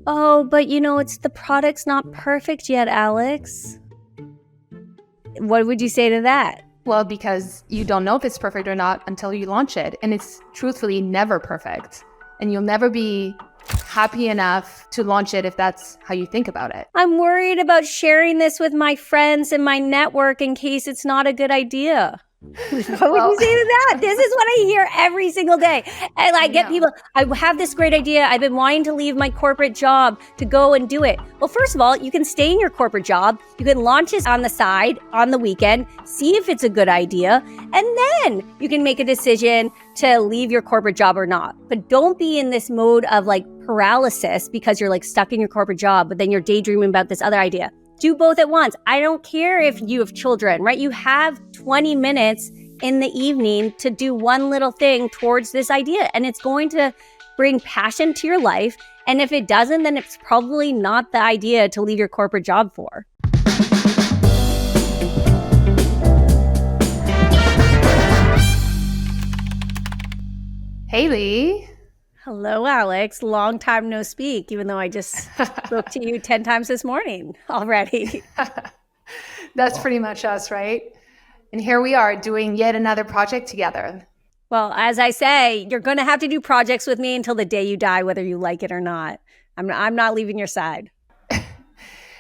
Oh, but it's the product's not perfect yet, Alex. What would you say to that? Well, because you don't know if it's perfect or not until you launch it. And it's truthfully never perfect. And you'll never be happy enough to launch it if that's how you think about it. I'm worried about sharing this with my friends and my network in case it's not a good idea. What would you say to that? This is what I hear every single day. And I get people, I have this great idea. I've been wanting to leave my corporate job to go and do it. Well, first of all, you can stay in your corporate job. You can launch this on the side on the weekend, see if it's a good idea, and then you can make a decision to leave your corporate job or not. But don't be in this mode of paralysis because you're stuck in your corporate job, but then you're daydreaming about this other idea. Do both at once. I don't care if you have children, right? You have 20 minutes in the evening to do one little thing towards this idea, and it's going to bring passion to your life. And if it doesn't, then it's probably not the idea to leave your corporate job for. Hey, Lee. Hello, Alex. Long time no speak, even though I just spoke to you 10 times this morning already. That's pretty much us, right? And here we are doing yet another project together. Well, as I say, you're going to have to do projects with me until the day you die, whether you like it or not. I'm not leaving your side.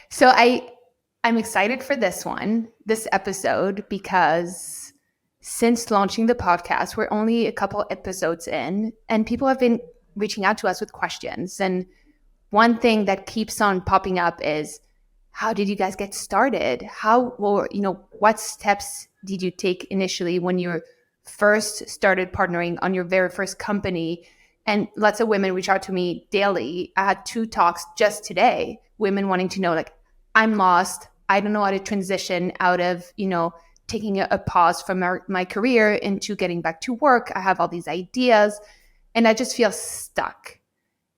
So I'm excited for this episode, because since launching the podcast, we're only a couple episodes in, and people have been reaching out to us with questions. And one thing that keeps on popping up is, how did you guys get started? What steps did you take initially when you first started partnering on your very first company? And lots of women reach out to me daily. I had 2 talks just today, women wanting to know, I'm lost. I don't know how to transition out of, taking a pause from my career into getting back to work. I have all these ideas and I just feel stuck.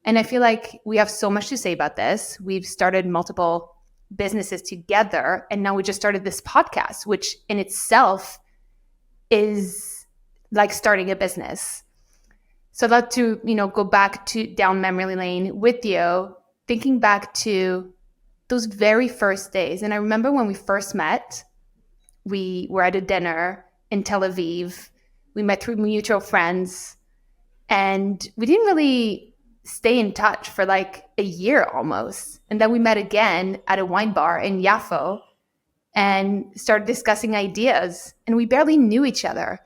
And I feel like we have so much to say about this. We've started multiple businesses together, and now we just started this podcast, which in itself is like starting a business. So I'd love to, go back down memory lane with you, thinking back to those very first days. And I remember when we first met, we were at a dinner in Tel Aviv. We met through mutual friends, and we didn't really stay in touch for a year almost. And then we met again at a wine bar in Yafo and started discussing ideas. And we barely knew each other,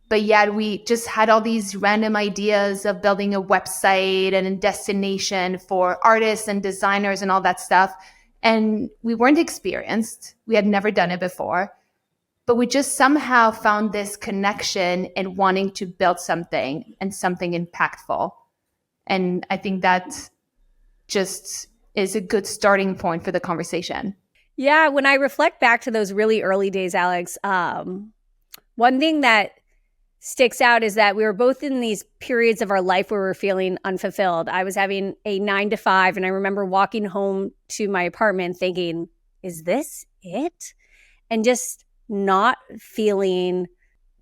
but yet we just had all these random ideas of building a website and a destination for artists and designers and all that stuff. And we weren't experienced. We had never done it before. But we just somehow found this connection in wanting to build something and something impactful. And I think that just is a good starting point for the conversation. Yeah, when I reflect back to those really early days, Alex, one thing that sticks out is that we were both in these periods of our life where we were feeling unfulfilled. I was having a 9-to-5, and I remember walking home to my apartment thinking, is this it? And just not feeling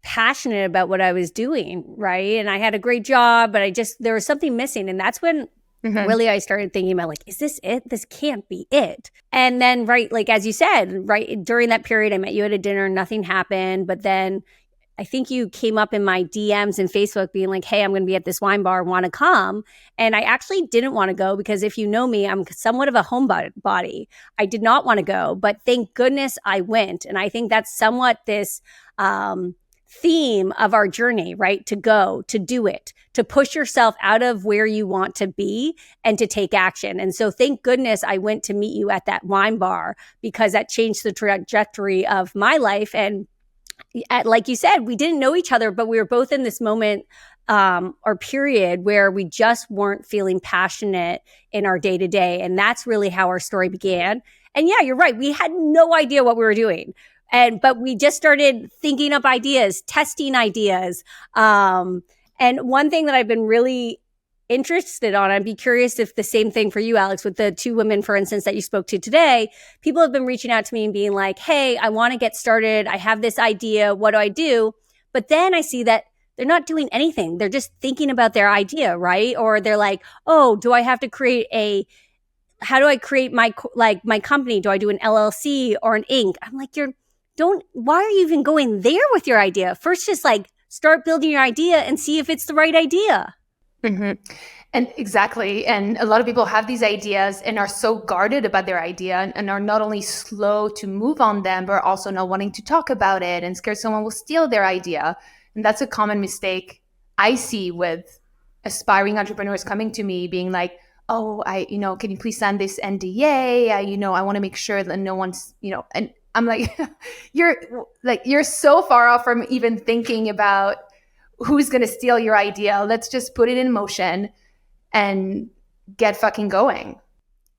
passionate about what I was doing, right? And I had a great job, but there was something missing. And that's when really I started thinking about is this it? This can't be it. And then, right, as you said, right, during that period, I met you at a dinner, nothing happened. But then I think you came up in my DMs and Facebook being like, hey, I'm going to be at this wine bar, want to come? And I actually didn't want to go because if you know me, I'm somewhat of a homebody. I did not want to go, but thank goodness I went. And I think that's somewhat this theme of our journey, right? To go, to do it, to push yourself out of where you want to be and to take action. And so thank goodness I went to meet you at that wine bar, because that changed the trajectory of my life. And like you said, we didn't know each other, but we were both in this moment or period where we just weren't feeling passionate in our day to day. And that's really how our story began. And yeah, you're right. We had no idea what we were doing. But we just started thinking up ideas, testing ideas. And one thing that I've been really interested on, I'd be curious if the same thing for you, Alex, with the 2 women, for instance, that you spoke to today, people have been reaching out to me and being like, hey, I want to get started. I have this idea. What do I do? But then I see that they're not doing anything. They're just thinking about their idea, right? Or they're like, oh, do I have to create a how do I create my company? Do I do an LLC or an Inc? I'm like, why are you even going there with your idea? First, just like start building your idea and see if it's the right idea. Mm-hmm. And exactly. And a lot of people have these ideas and are so guarded about their idea and are not only slow to move on them, but also not wanting to talk about it and scared someone will steal their idea. And that's a common mistake I see with aspiring entrepreneurs coming to me being like, oh, can you please sign this NDA? I want to make sure that no one's, and I'm like, you're so far off from even thinking about who's going to steal your idea. Let's just put it in motion and get fucking going.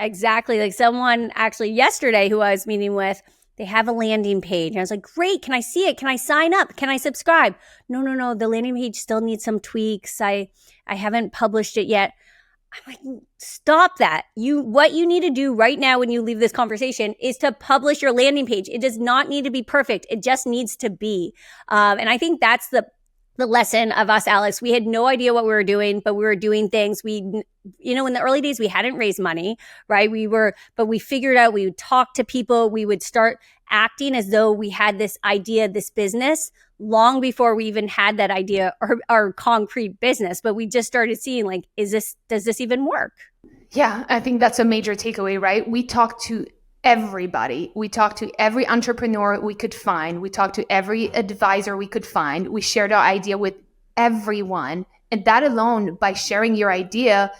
Exactly. Like someone actually yesterday who I was meeting with, they have a landing page. And I was like, great. Can I see it? Can I sign up? Can I subscribe? No. The landing page still needs some tweaks. I haven't published it yet. I'm like, stop that. What you need to do right now when you leave this conversation is to publish your landing page. It does not need to be perfect. It just needs to be. And I think that's the lesson of us, Alex. We had no idea what we were doing, but we were doing things. In the early days, we hadn't raised money, right? But we figured out, we would talk to people, we would start acting as though we had this idea, this business, long before we even had that idea or our concrete business. But we just started seeing like, does this even work? Yeah, I think that's a major takeaway, right? We talked to everybody. We talked to every entrepreneur we could find. We talked to every advisor we could find. We shared our idea with everyone. And that alone, by sharing your idea,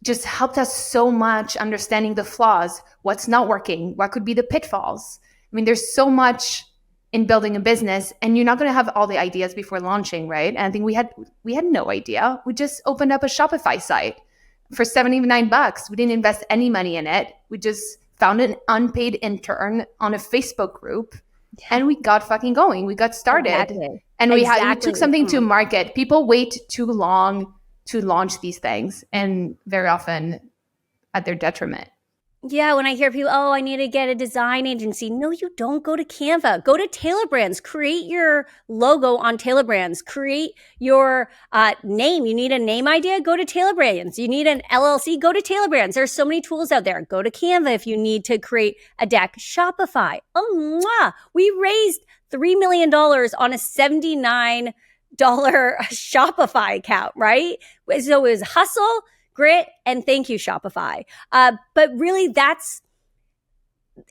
just helped us so much understanding the flaws, what's not working, what could be the pitfalls. I mean, there's so much in building a business, and you're not going to have all the ideas before launching, right? And I think we had no idea. We just opened up a Shopify site for $79. We didn't invest any money in it. We just found an unpaid intern on a Facebook group, and we got fucking going. We got started. Exactly. And we took something to market. People wait too long to launch these things, and very often at their detriment. Yeah, when I hear people, I need to get a design agency. No, you don't. Go to Canva. Go to Tailor Brands. Create your logo on Tailor Brands. Create your name. You need a name idea? Go to Tailor Brands. You need an LLC? Go to Tailor Brands. There's so many tools out there. Go to Canva if you need to create a deck. Shopify. We raised $3 million on a $79 Shopify account, right? So it was hustle, grit, and thank you, Shopify. But really, that's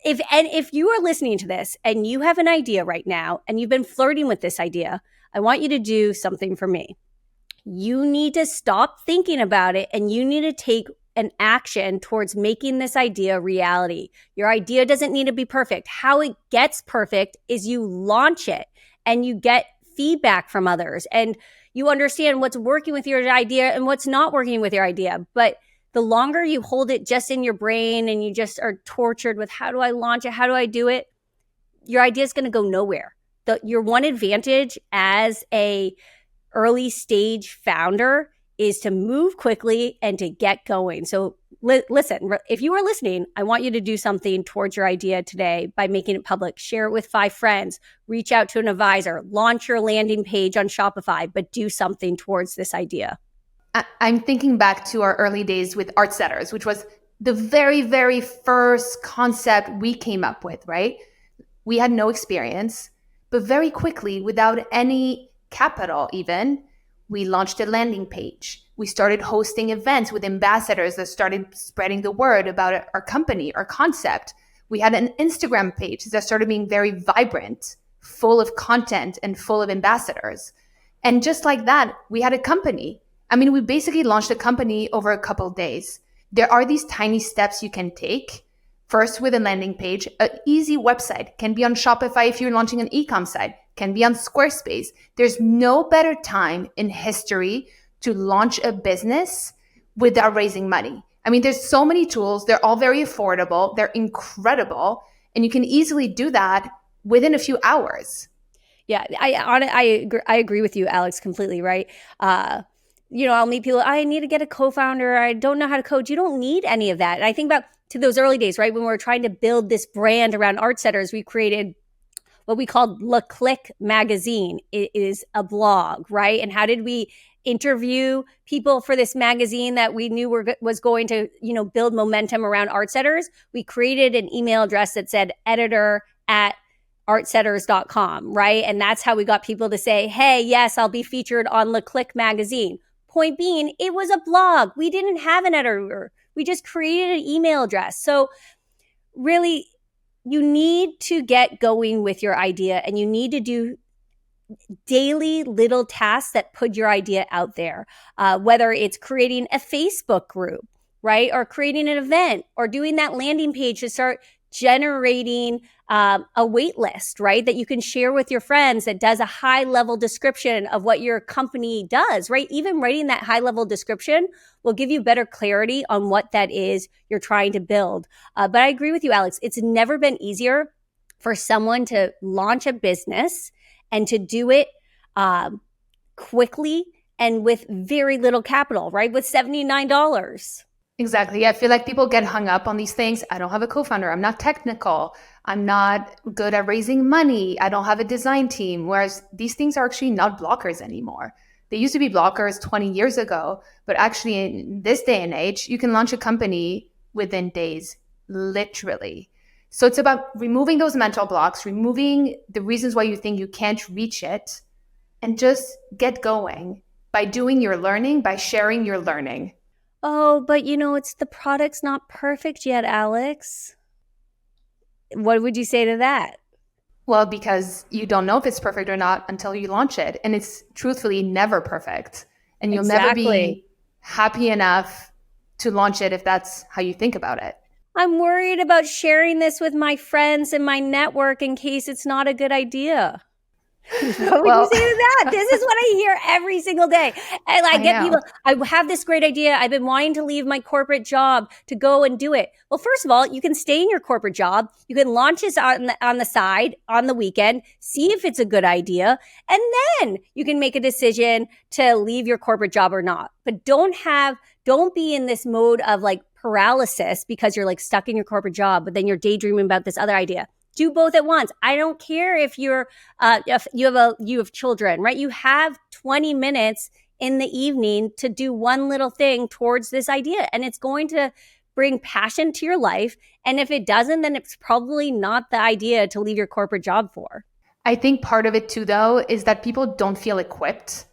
if you are listening to this and you have an idea right now and you've been flirting with this idea, I want you to do something for me. You need to stop thinking about it and you need to take an action towards making this idea reality. Your idea doesn't need to be perfect. How it gets perfect is you launch it and you get feedback from others and you understand what's working with your idea and what's not working with your idea. But the longer you hold it just in your brain and you just are tortured with how do I launch it? How do I do it? Your idea is going to go nowhere. Your one advantage as a early stage founder is to move quickly and to get going. So listen, if you are listening, I want you to do something towards your idea today by making it public. Share it with 5 friends, reach out to an advisor, launch your landing page on Shopify, but do something towards this idea. I'm thinking back to our early days with Art Setters, which was the very, very first concept we came up with, right? We had no experience, but very quickly, without any capital even, we launched a landing page. We started hosting events with ambassadors that started spreading the word about our company, our concept. We had an Instagram page that started being very vibrant, full of content and full of ambassadors. And just like that, we had a company. I mean, we basically launched a company over a couple of days. There are these tiny steps you can take. First, with a landing page, an easy website can be on Shopify if you're launching an e-com site, can be on Squarespace. There's no better time in history to launch a business without raising money. I mean, there's so many tools. They're all very affordable. They're incredible. And you can easily do that within a few hours. Yeah, I agree with you, Alex, completely, right? I'll meet people, I need to get a co-founder. I don't know how to code. You don't need any of that. And I think back to those early days, right? When we were trying to build this brand around Art Setters, we created what we called Le Click magazine. It is a blog, right? And how did we interview people for this magazine that we knew was going to, build momentum around art setters? We created an email address that said editor@artsetters.com, right? And that's how we got people to say, hey, yes, I'll be featured on Le Click magazine. Point being, it was a blog. We didn't have an editor. We just created an email address. So really, you need to get going with your idea, and you need to do daily little tasks that put your idea out there, whether it's creating a Facebook group, right? Or creating an event, or doing that landing page to start generating a wait list, right? That you can share with your friends, that does a high level description of what your company does, right? Even writing that high level description will give you better clarity on what that is you're trying to build. But I agree with you, Alex. It's never been easier for someone to launch a business and to do it quickly and with very little capital, right? With $79. Exactly. I feel like people get hung up on these things. I don't have a co-founder. I'm not technical. I'm not good at raising money. I don't have a design team. Whereas these things are actually not blockers anymore. They used to be blockers 20 years ago, but actually in this day and age, you can launch a company within days, literally. So it's about removing those mental blocks, removing the reasons why you think you can't reach it, and just get going by doing your learning, by sharing your learning. Oh, but it's the product's not perfect yet, Alex. What would you say to that? Well, because you don't know if it's perfect or not until you launch it. And it's truthfully never perfect. And you'll never be happy enough to launch it if that's how you think about it. I'm worried about sharing this with my friends and my network in case it's not a good idea. What would you say to that? This is what I hear every single day. And I get people, I have this great idea. I've been wanting to leave my corporate job to go and do it. Well, first of all, you can stay in your corporate job. You can launch this on the side on the weekend, see if it's a good idea. And then you can make a decision to leave your corporate job or not. But don't be in this mode of like paralysis because you're like stuck in your corporate job, but then you're daydreaming about this other idea. Do both at once. I don't care if if you have children, right? You have 20 minutes in the evening to do one little thing towards this idea, and it's going to bring passion to your life. And if it doesn't, then it's probably not the idea to leave your corporate job for. I think part of it too, though, is that people don't feel equipped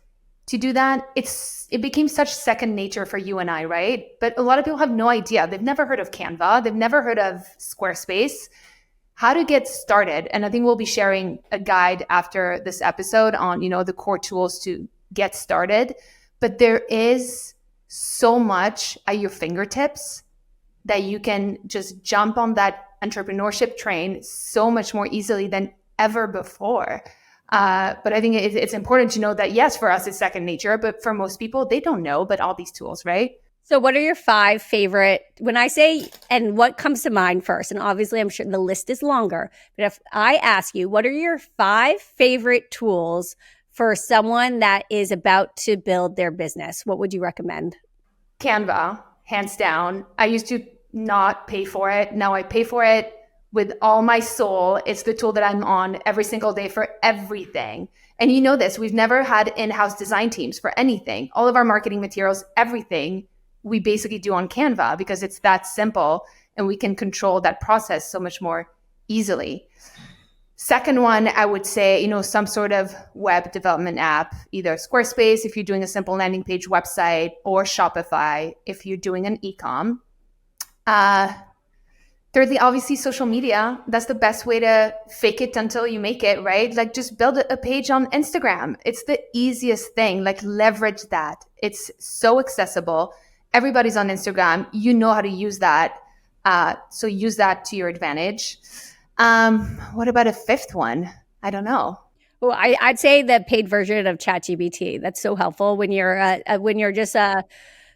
to do that. It became such second nature for you and I, right? But a lot of people have no idea. They've never heard of Canva. They've never heard of Squarespace. How to get started. And I think we'll be sharing a guide after this episode on, the core tools to get started. But there is so much at your fingertips that you can just jump on that entrepreneurship train so much more easily than ever before. But I think it's important to know that, yes, for us, it's second nature, but for most people, they don't know about all these tools, right? So what are your 5 favorite, when I say, and what comes to mind first? And obviously I'm sure the list is longer, but if I ask you, what are your 5 favorite tools for someone that is about to build their business? What would you recommend? Canva, hands down. I used to not pay for it. Now I pay for it with all my soul. It's the tool that I'm on every single day for everything. And you know this, we've never had in-house design teams for anything. All of our marketing materials, everything we basically do on Canva because it's that simple and we can control that process so much more easily. Second one, I would say, some sort of web development app, either Squarespace if you're doing a simple landing page website, or Shopify if you're doing an e-com. Thirdly, obviously, social media. That's the best way to fake it until you make it, right? Like just build a page on Instagram. It's the easiest thing. Like leverage that. It's so accessible. Everybody's on Instagram. You know how to use that. So use that to your advantage. What about a 5th one? I don't know. Well, I'd say the paid version of ChatGPT. That's so helpful when you're just a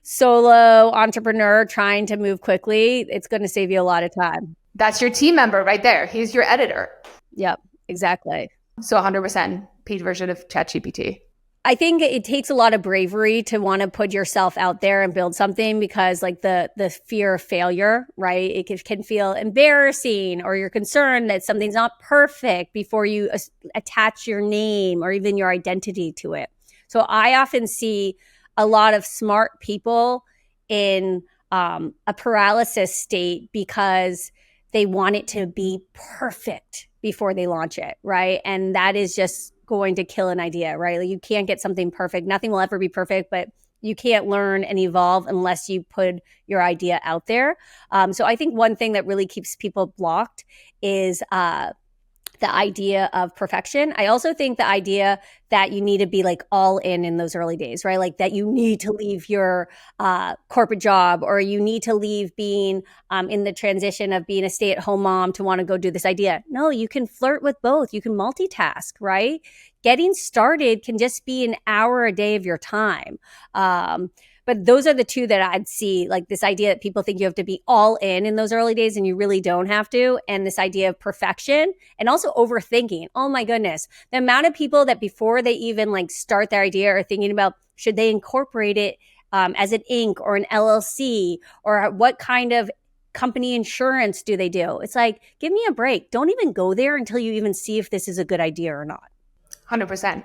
solo entrepreneur trying to move quickly. It's going to save you a lot of time. That's your team member right there. He's your editor. Yep, exactly. So 100% paid version of ChatGPT. I think it takes a lot of bravery to want to put yourself out there and build something, because like the fear of failure, right? It can feel embarrassing, or you're concerned that something's not perfect before you attach your name or even your identity to it. So I often see a lot of smart people in a paralysis state because they want it to be perfect before they launch it, right? And that is just going to kill an idea, right? Like, you can't get something perfect. Nothing will ever be perfect, but you can't learn and evolve unless you put your idea out there. So I think one thing that really keeps people blocked is the idea of perfection. I also think the idea that you need to be like all in those early days, right? Like that you need to leave your corporate job, or you need to leave being in the transition of being a stay-at-home mom to want to go do this idea. No, you can flirt with both. You can multitask, right? Getting started can just be an hour a day of your time. But those are the two that I'd see, like this idea that people think you have to be all in those early days, and you really don't have to. And this idea of perfection, and also overthinking. Oh my goodness. The amount of people that before they even like start their idea are thinking about, should they incorporate it as an Inc. or an LLC, or what kind of company insurance do they do? It's like, give me a break. Don't even go there until you even see if this is a good idea or not. 100%.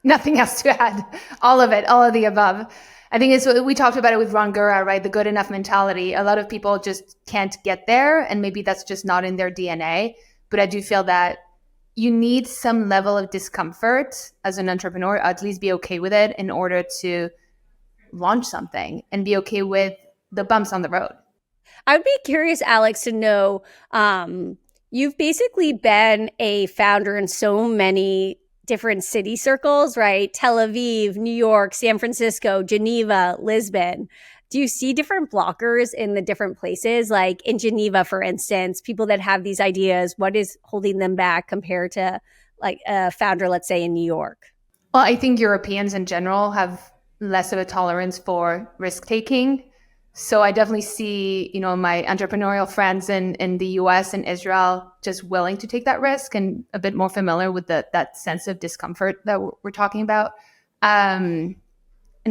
Nothing else to add. All of it, all of the above. I think it's, we talked about it with Ron Gura, right? The good enough mentality. A lot of people just can't get there, and maybe that's just not in their DNA. But I do feel that you need some level of discomfort as an entrepreneur, at least be okay with it in order to launch something and be okay with the bumps on the road. I would be curious, Alex, to know, you've basically been a founder in so many different city circles, right? Tel Aviv, New York, San Francisco, Geneva, Lisbon. Do you see different blockers in the different places? Like in Geneva, for instance, people that have these ideas, what is holding them back compared to like a founder, let's say in New York? Well, I think Europeans in general have less of a tolerance for risk taking. So I definitely see, my entrepreneurial friends in the US and Israel just willing to take that risk and a bit more familiar with that sense of discomfort that we're talking about. And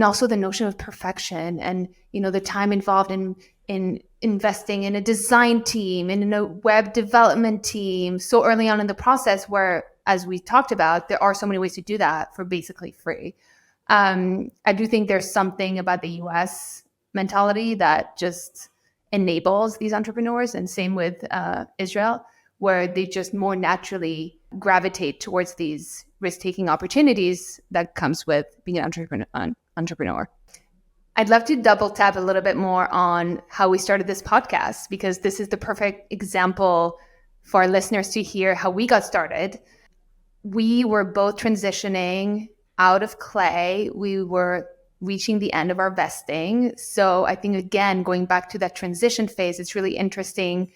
also the notion of perfection and, the time involved in investing in a design team and in a web development team so early on in the process, where, as we talked about, there are so many ways to do that for basically free. I do think there's something about the US mentality that just enables these entrepreneurs, and same with Israel, where they just more naturally gravitate towards these risk-taking opportunities that comes with being an entrepreneur. I'd love to double tap a little bit more on how we started this podcast, because this is the perfect example for our listeners to hear how we got started. We were both transitioning out of Clay. We were reaching the end of our vesting. So I think, again, going back to that transition phase, it's really interesting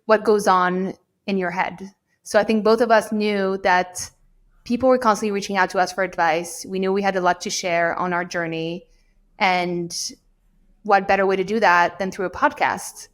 what goes on in your head. So I think both of us knew that people were constantly reaching out to us for advice. We knew we had a lot to share on our journey. And what better way to do that than through a podcast?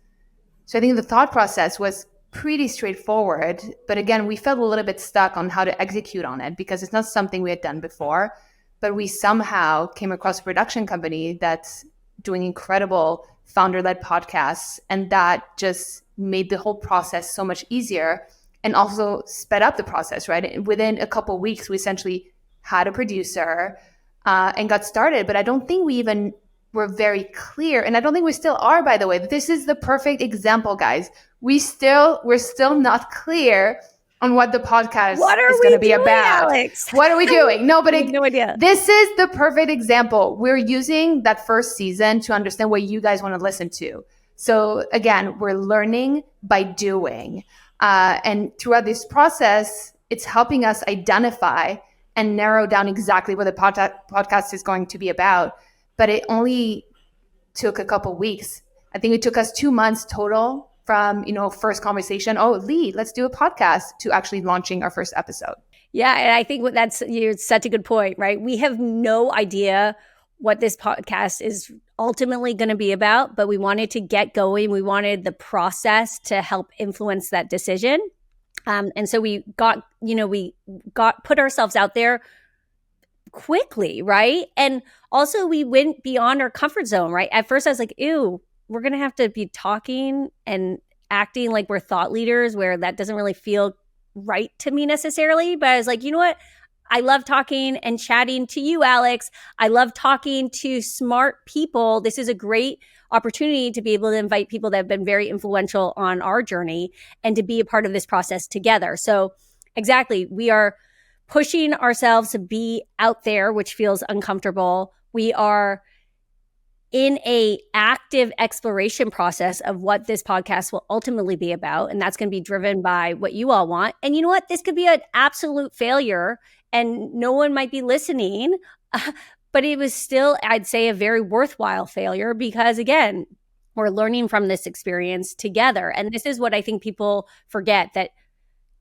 So I think the thought process was pretty straightforward. But again, we felt a little bit stuck on how to execute on it, because it's not something we had done before. But we somehow came across a production company that's doing incredible founder-led podcasts. And that just made the whole process so much easier, and also sped up the process, right? Within a couple of weeks, we essentially had a producer and got started. But I don't think we even were very clear. And I don't think we still are, by the way. This is the perfect example, guys. We're still not clear on what the podcast is going to be about. Alex? What are we doing? No, but no idea. This is the perfect example. We're using that first season to understand what you guys want to listen to. So again, we're learning by doing. And throughout this process, it's helping us identify and narrow down exactly what the podcast is going to be about. But it only took a couple weeks. I think it took us 2 months total from, first conversation, Lee, let's do a podcast, to actually launching our first episode. Yeah. And I think that's such a good point, right? We have no idea what this podcast is ultimately going to be about, but we wanted to get going. We wanted the process to help influence that decision. And so we got put ourselves out there quickly, right? And also we went beyond our comfort zone, right? At first I was like, ew, we're going to have to be talking and acting like we're thought leaders, where that doesn't really feel right to me necessarily. But I was like, you know what? I love talking and chatting to you, Alex. I love talking to smart people. This is a great opportunity to be able to invite people that have been very influential on our journey and to be a part of this process together. So exactly, we are pushing ourselves to be out there, which feels uncomfortable. We are in a active exploration process of what this podcast will ultimately be about, and that's going to be driven by what you all want. And you know what? This could be an absolute failure and no one might be listening. But it was still, I'd say, a very worthwhile failure, because again, we're learning from this experience together. And this is what I think people forget, that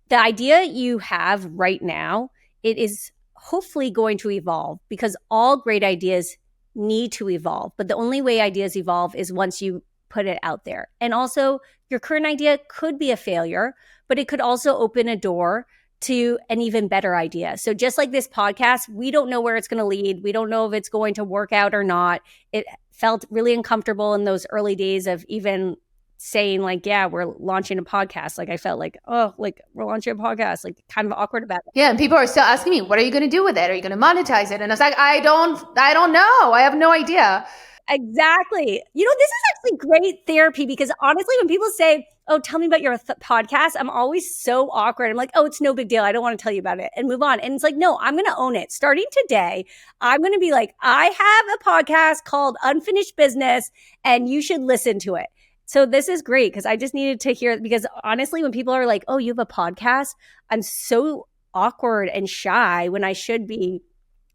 the idea you have right now, it is hopefully going to evolve, because all great ideas need to evolve. But the only way ideas evolve is once you put it out there. And also, your current idea could be a failure, but it could also open a door to an even better idea. So just like this podcast, we don't know where it's going to lead. We don't know if it's going to work out or not. It felt really uncomfortable in those early days of even saying like, yeah, we're launching a podcast. Like I felt like, oh, like we're launching a podcast, like kind of awkward about it. Yeah, and people are still asking me, what are you going to do with it? Are you going to monetize it? And I was like, I don't know. I have no idea. Exactly. You know, this is actually great therapy, because honestly, when people say, oh, tell me about your podcast, I'm always so awkward. I'm like, oh, it's no big deal. I don't want to tell you about it, and move on. And it's like, no, I'm going to own it. Starting today, I'm going to be like, I have a podcast called Unfinished Business, and you should listen to it. So this is great, because I just needed to hear it, because honestly, when people are like, oh, you have a podcast, I'm so awkward and shy when I should be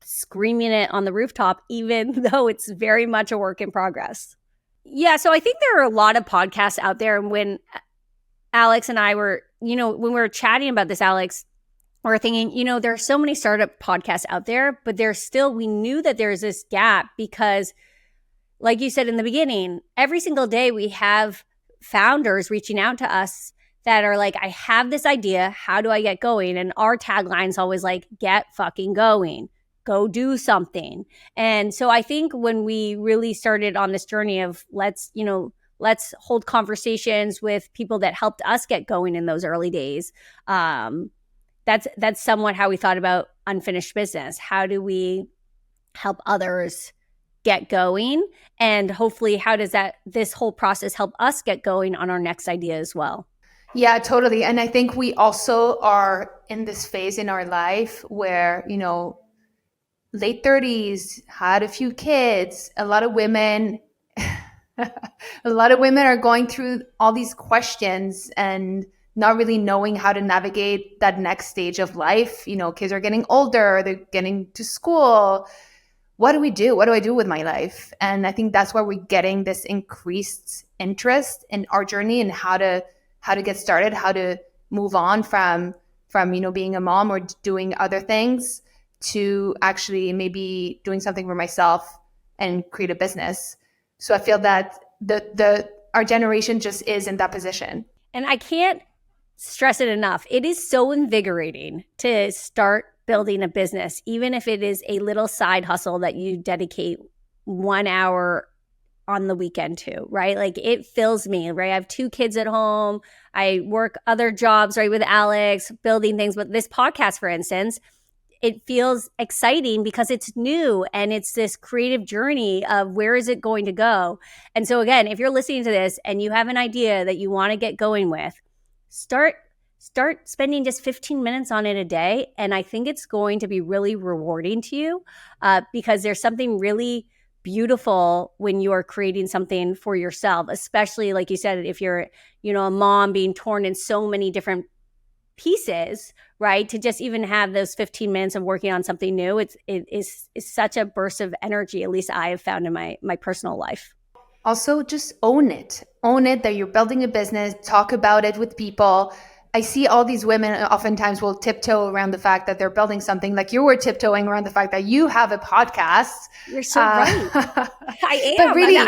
screaming it on the rooftop, even though it's very much a work in progress. Yeah, so I think there are a lot of podcasts out there. And when Alex and I were, when we were chatting about this, Alex, we we're thinking, there are so many startup podcasts out there, but we knew that there's this gap, because like you said in the beginning, every single day we have founders reaching out to us that are like, I have this idea. How do I get going? And our tagline is always like, get fucking going. Go do something. And so I think when we really started on this journey of let's hold conversations with people that helped us get going in those early days, that's somewhat how we thought about Unfinished Business. How do we help others get going? And hopefully, how does this whole process help us get going on our next idea as well? Yeah, totally. And I think we also are in this phase in our life where, late 30s, had a few kids. A lot of women are going through all these questions and not really knowing how to navigate that next stage of life. Kids are getting older, they're getting to school. What do we do? What do I do with my life? And I think that's why we're getting this increased interest in our journey and how to get started, how to move on from being a mom or doing other things to actually maybe doing something for myself and create a business. So I feel that our generation just is in that position. And I can't stress it enough. It is so invigorating to start building a business, even if it is a little side hustle that you dedicate 1 hour on the weekend to, right? Like it fills me, right? I have 2 kids at home. I work other jobs, right, with Alex, building things. But this podcast, for instance, it feels exciting because it's new and it's this creative journey of where is it going to go? And so again, if you're listening to this and you have an idea that you want to get going with, start spending just 15 minutes on it a day. And I think it's going to be really rewarding to you because there's something really beautiful when you are creating something for yourself, especially like you said, if you're, a mom being torn in so many different pieces, right? To just even have those 15 minutes of working on something new, it is such a burst of energy, at least I have found in my personal life. Also, just own it that you're building a business, talk about it with people. I see all these women oftentimes will tiptoe around the fact that they're building something, like you were tiptoeing around the fact that you have a podcast. You're so right. I am. But really, I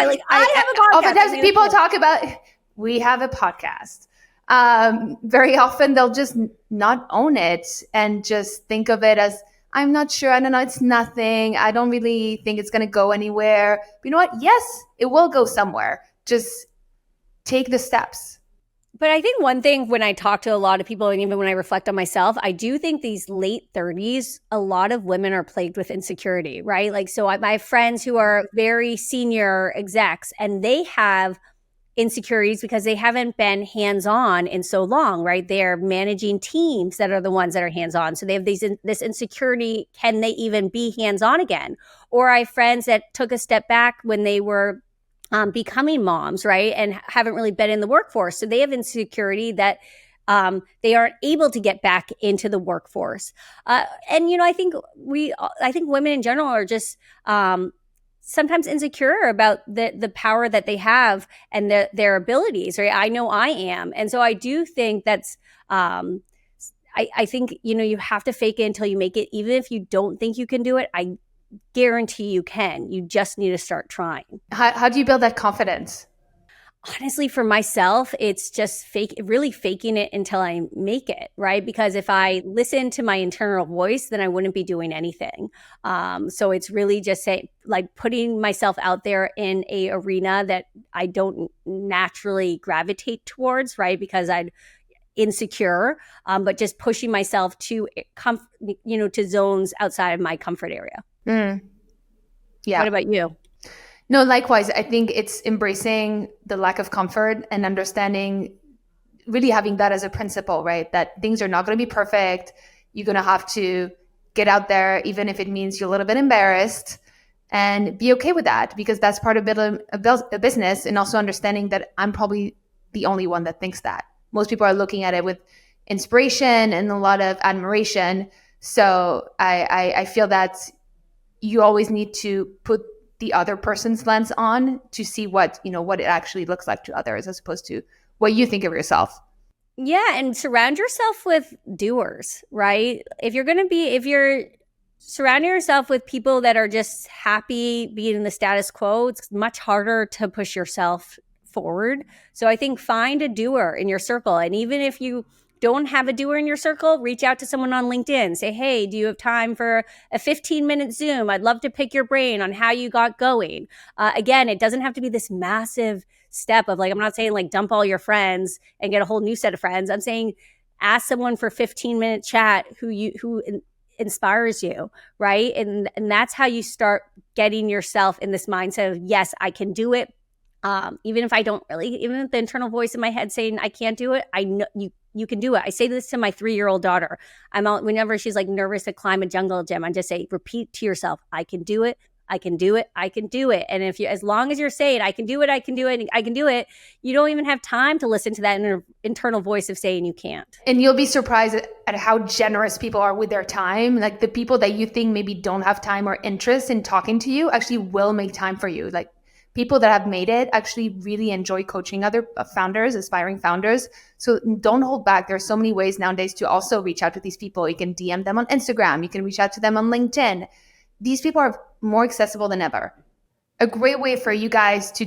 have a podcast. Oftentimes people talk about, we have a podcast. Very often they'll just not own it and just think of it as, I'm not sure. I don't know. It's nothing. I don't really think it's going to go anywhere. But you know what? Yes, it will go somewhere. Just take the steps. But I think one thing when I talk to a lot of people and even when I reflect on myself, I do think these late 30s, a lot of women are plagued with insecurity, right? Like, so I have friends who are very senior execs and they have insecurities because they haven't been hands-on in so long, right? They're managing teams that are the ones that are hands-on. So they have this insecurity, can they even be hands-on again? Or I have friends that took a step back when they were becoming moms, right? And haven't really been in the workforce. So they have insecurity that they aren't able to get back into the workforce. And, I think women in general are just sometimes insecure about the power that they have and their abilities, right? I know I am. And so I do think that's, I think, you have to fake it until you make it. Even if you don't think you can do it, I guarantee you can. You just need to start trying. How do you build that confidence? Honestly, for myself, it's just really faking it until I make it, right? Because if I listen to my internal voice, then I wouldn't be doing anything. So it's really just putting myself out there in a arena that I don't naturally gravitate towards, right? Because I'm insecure, but just pushing myself to to zones outside of my comfort area. Yeah. What about you? No, likewise. I think it's embracing the lack of comfort and understanding, really having that as a principle, right? That things are not going to be perfect. You're going to have to get out there, even if it means you're a little bit embarrassed, and be okay with that, because that's part of building a business. And also understanding that I'm probably the only one that thinks that. Most people are looking at it with inspiration and a lot of admiration. So I feel that you always need to put the other person's lens on to see what it actually looks like to others, as opposed to what you think of yourself. Yeah, and surround yourself with doers, right? If you're surrounding yourself with people that are just happy being in the status quo, it's much harder to push yourself forward. So I think find a doer in your circle. And even if you don't have a doer in your circle, reach out to someone on LinkedIn. Say, hey, do you have time for a 15-minute Zoom? I'd love to pick your brain on how you got going. Again, it doesn't have to be this massive step of I'm not saying dump all your friends and get a whole new set of friends. I'm saying ask someone for 15-minute chat who inspires you, right? And that's how you start getting yourself in this mindset of, yes, I can do it. Even if the internal voice in my head saying I can't do it, I know you can do it. I say this to my 3-year-old daughter. Whenever she's nervous to climb a jungle gym, I just say, repeat to yourself, I can do it. I can do it. I can do it. And as long as you're saying, I can do it, I can do it, I can do it, you don't even have time to listen to that internal voice of saying you can't. And you'll be surprised at how generous people are with their time. Like the people that you think maybe don't have time or interest in talking to you actually will make time for you. Like people that have made it actually really enjoy coaching other founders, aspiring founders. So don't hold back. There's so many ways nowadays to also reach out to these people. You can DM them on Instagram. You can reach out to them on LinkedIn. These people are more accessible than ever. A great way for you guys to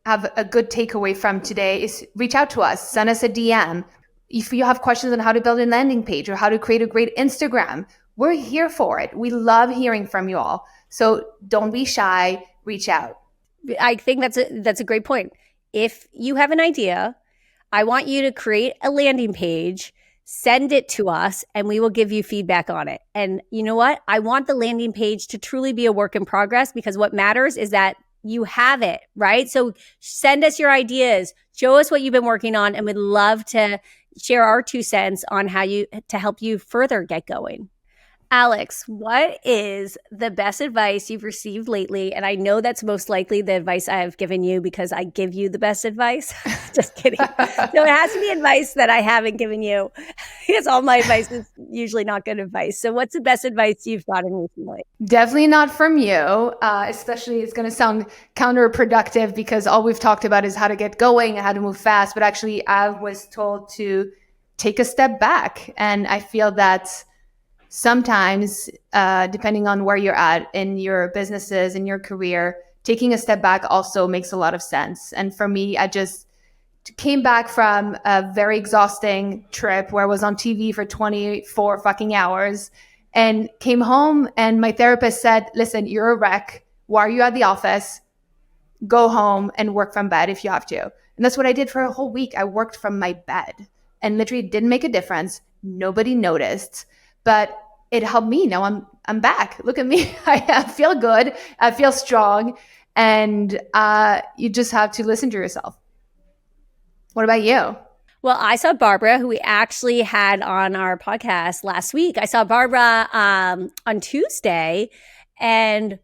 have a good takeaway from today is reach out to us, send us a DM. If you have questions on how to build a landing page or how to create a great Instagram, we're here for it. We love hearing from you all. So don't be shy, reach out. I think that's a great point. If you have an idea, I want you to create a landing page, send it to us, and we will give you feedback on it. And you know what? I want the landing page to truly be a work in progress, because what matters is that you have it, right? So send us your ideas, show us what you've been working on, and we'd love to share our 2 cents on how to help you further get going. Alex, what is the best advice you've received lately? And I know that's most likely the advice I have given you because I give you the best advice. Just kidding. So it has to be advice that I haven't given you, because all my advice is usually not good advice. So what's the best advice you've gotten recently? Definitely not from you. Especially it's going to sound counterproductive because all we've talked about is how to get going and how to move fast. But actually, I was told to take a step back. And I feel that sometimes, depending on where you're at in your businesses, in your career, taking a step back also makes a lot of sense. And for me, I just came back from a very exhausting trip where I was on TV for 24 fucking hours. and came home and my therapist said, listen, you're a wreck. Why are you at the office? Go home and work from bed if you have to. And that's what I did for a whole week. I worked from my bed and literally didn't make a difference. Nobody noticed, but it helped me. Now I'm back. Look at me. I feel good. I feel strong. And you just have to listen to yourself. What about you? Well, I saw Barbara, who we actually had on our podcast last week. I saw Barbara on Tuesday, and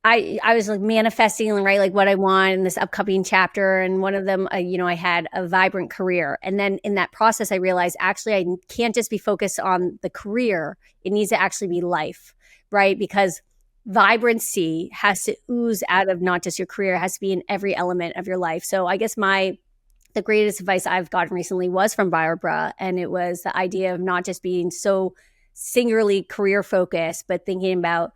I was like manifesting, right, like what I want in this upcoming chapter. And one of them, I had a vibrant career. And then in that process, I realized actually I can't just be focused on the career. It needs to actually be life, right? Because vibrancy has to ooze out of not just your career, it has to be in every element of your life. So I guess the greatest advice I've gotten recently was from Barbara. And it was the idea of not just being so singularly career focused, but thinking about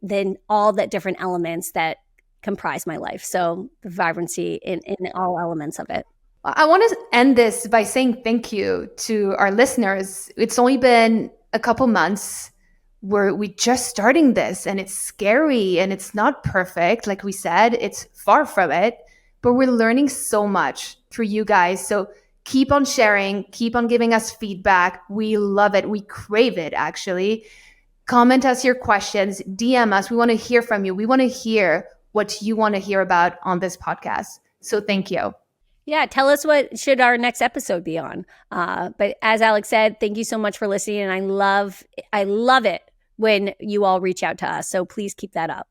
then all the different elements that comprise my life. So the vibrancy in all elements of it. I want to end this by saying thank you to our listeners. It's only been a couple months where we just starting this, and it's scary and it's not perfect. Like we said, it's far from it, but we're learning so much through you guys. So keep on sharing, keep on giving us feedback. We love it. We crave it, actually. Comment us your questions, DM us. We want to hear from you. We want to hear what you want to hear about on this podcast. So thank you. Yeah, tell us what should our next episode be on. But as Alex said, thank you so much for listening. And I love it when you all reach out to us. So please keep that up.